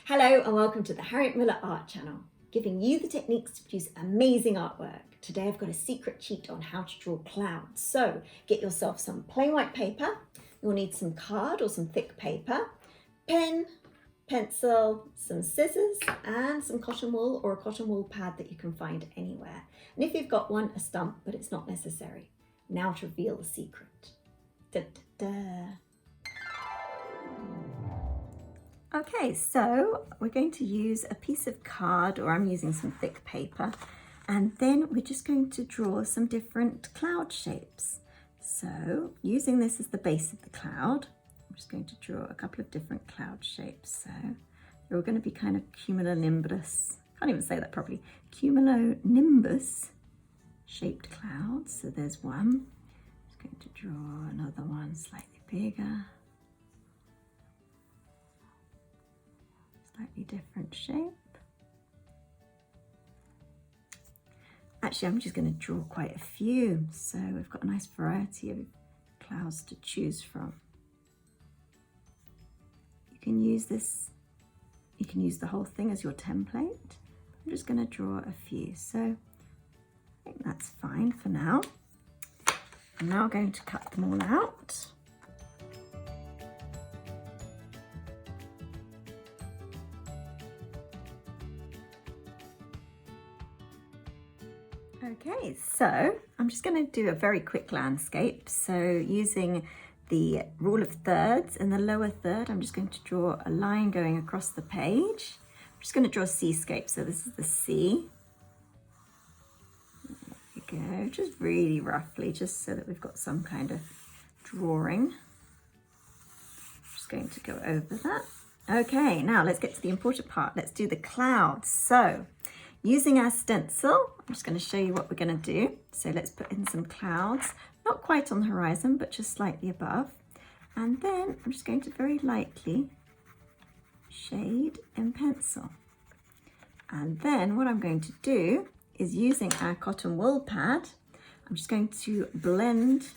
Hello and welcome to the Harriet Muller Art Channel, giving you the techniques to produce amazing artwork. Today I've got a secret cheat on how to draw clouds. So get yourself some plain white paper, you'll need some card or some thick paper, pen, pencil, some scissors and some cotton wool or a cotton wool pad that you can find anywhere. And if you've got one, a stump, but it's not necessary. Now to reveal the secret. Da, da, da. Okay, so we're going to use a piece of card, or I'm using some thick paper, and then we're just going to draw some different cloud shapes. So using this as the base of the cloud, I'm just going to draw a couple of different cloud shapes. So they're all going to be kind of cumulonimbus, can't even say that properly, cumulonimbus shaped clouds. So there's one. I'm just going to draw another one slightly bigger. Slightly different shape. Actually, I'm just going to draw quite a few, so we've got a nice variety of clouds to choose from. You can use this, you can use the whole thing as your template. I'm just going to draw a few, so I think that's fine for now. I'm now going to cut them all out. Okay, so I'm just going to do a very quick landscape. So using the rule of thirds in the lower third, I'm just going to draw a line going across the page. I'm just going to draw a seascape. So this is the sea. There we go, just really roughly, just so that we've got some kind of drawing. I'm just going to go over that. Okay, now let's get to the important part. Let's do the clouds. So using our stencil, I'm just going to show you what we're going to do. So let's put in some clouds, not quite on the horizon, but just slightly above. And then I'm just going to very lightly shade in pencil. And then what I'm going to do is, using our cotton wool pad, I'm just going to blend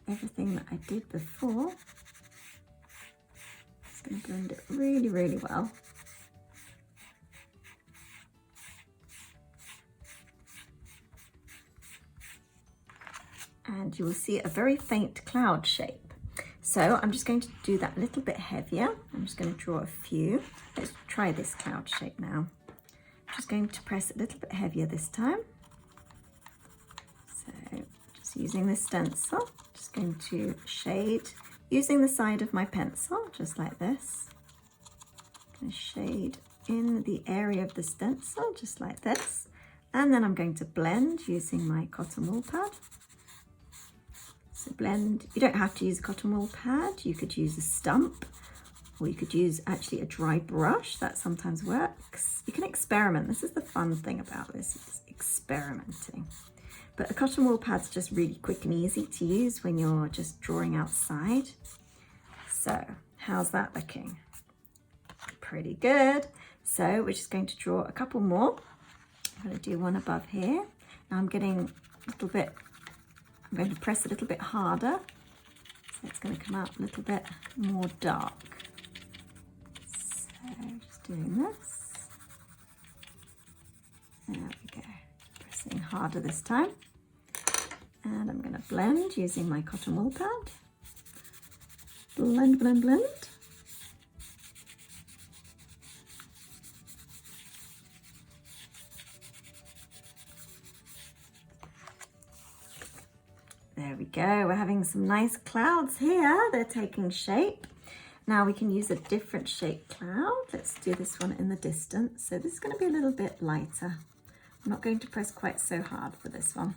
everything that I did before. Just going to blend it really, really well. And you will see a very faint cloud shape. So I'm just going to do that a little bit heavier. I'm just going to draw a few. Let's try this cloud shape now. I'm just going to press a little bit heavier this time. So just using the stencil, just going to shade using the side of my pencil, just like this. I'm going to shade in the area of the stencil, just like this. And then I'm going to blend using my cotton wool pad. So blend, you don't have to use a cotton wool pad, you could use a stump, or you could use actually a dry brush, that sometimes works. You can experiment, this is the fun thing about this, is experimenting. But a cotton wool pad's just really quick and easy to use when you're just drawing outside. So how's that looking? Pretty good. So we're just going to draw a couple more. I'm going to do one above here. Now I'm getting a little bit, I'm going to press a little bit harder, so it's going to come out a little bit more dark. So just doing this. There we go. Pressing harder this time. And I'm going to blend using my cotton wool pad. Blend, blend, blend. There we go, we're having some nice clouds here. They're taking shape. Now we can use a different shaped cloud. Let's do this one in the distance. So this is going to be a little bit lighter. I'm not going to press quite so hard for this one.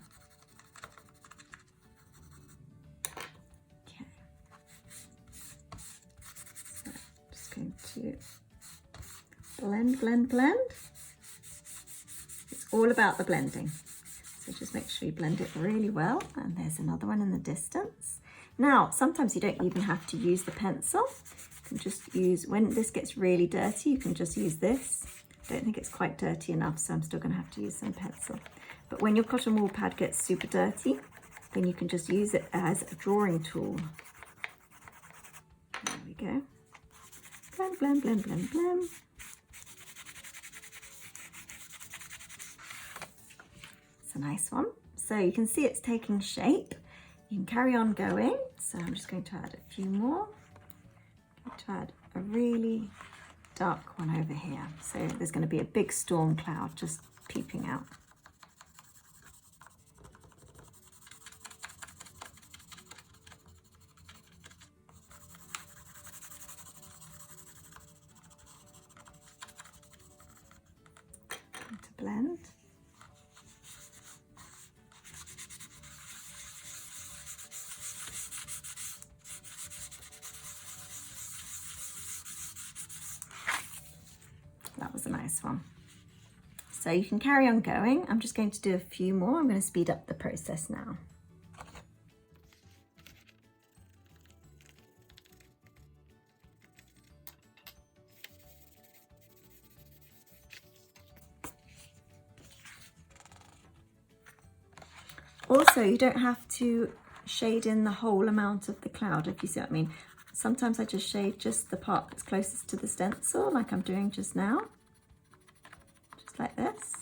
Okay. So I'm just going to blend, blend, blend. It's all about the blending. So just make sure you blend it really well. And there's another one in the distance. Now, sometimes you don't even have to use the pencil. You can just use, when this gets really dirty, you can just use this. I don't think it's quite dirty enough, so I'm still going to have to use some pencil. But when your cotton wool pad gets super dirty, then you can just use it as a drawing tool. There we go. Blend, blend, blend, blend, blend. It's a nice one. So you can see it's taking shape. You can carry on going. So I'm just going to add a few more. I'm going to add a really dark one over here. So there's going to be a big storm cloud just peeping out. To blend. That was a nice one. So you can carry on going. I'm just going to do a few more. I'm going to speed up the process now. Also, you don't have to shade in the whole amount of the cloud, if you see what I mean. Sometimes I just shade just the part that's closest to the stencil, like I'm doing just now. Just like this.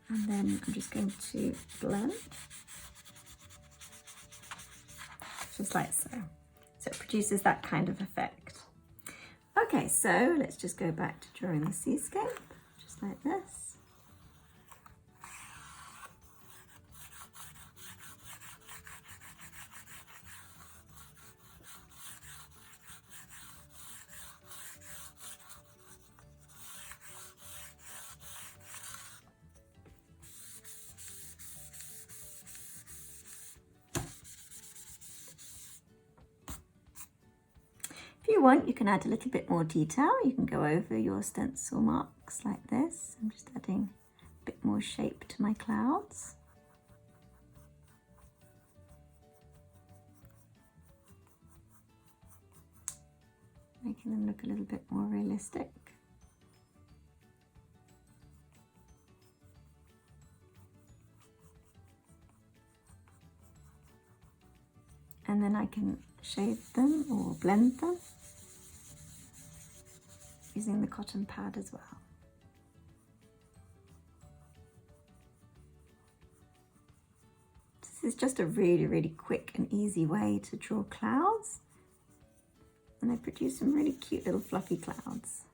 And then I'm just going to blend. Just like so. So it produces that kind of effect. Okay, so let's just go back to drawing the seascape, just like this. If you want, you can add a little bit more detail. You can go over your stencil marks like this. I'm just adding a bit more shape to my clouds. Making them look a little bit more realistic. And then I can shade them or blend them using the cotton pad as well. This is just a really, really quick and easy way to draw clouds. And they produce some really cute little fluffy clouds.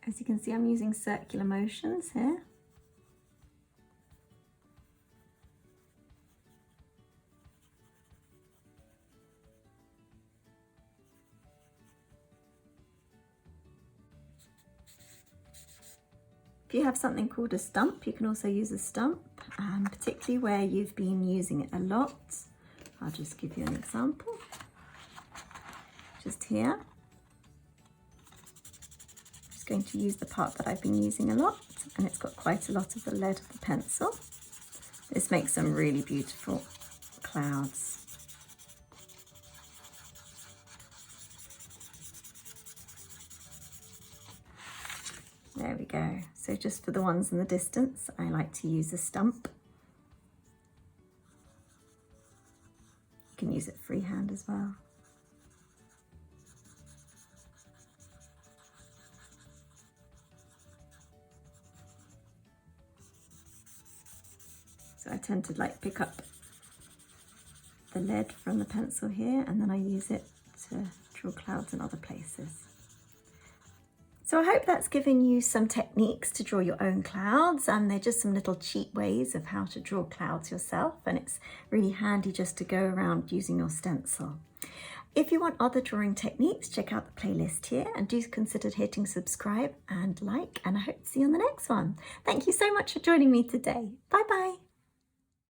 As you can see, I'm using circular motions here. If you have something called a stump, you can also use a stump, particularly where you've been using it a lot. I'll just give you an example. Just here. Going to use the part that I've been using a lot, and it's got quite a lot of the lead of the pencil. This makes some really beautiful clouds. There we go. So just for the ones in the distance, I like to use a stump. You can use it freehand as well. So I tend to like pick up the the lead from the pencil here, and then I use it to draw clouds in other places. So I hope that's given you some techniques to draw your own clouds, and they're just some little cheat ways of how to draw clouds yourself, and it's really handy just to go around using your stencil. If you want other drawing techniques, check out the playlist here, and do consider hitting subscribe and like, and I hope to see you on the next one. Thank you so much for joining me today. Bye bye.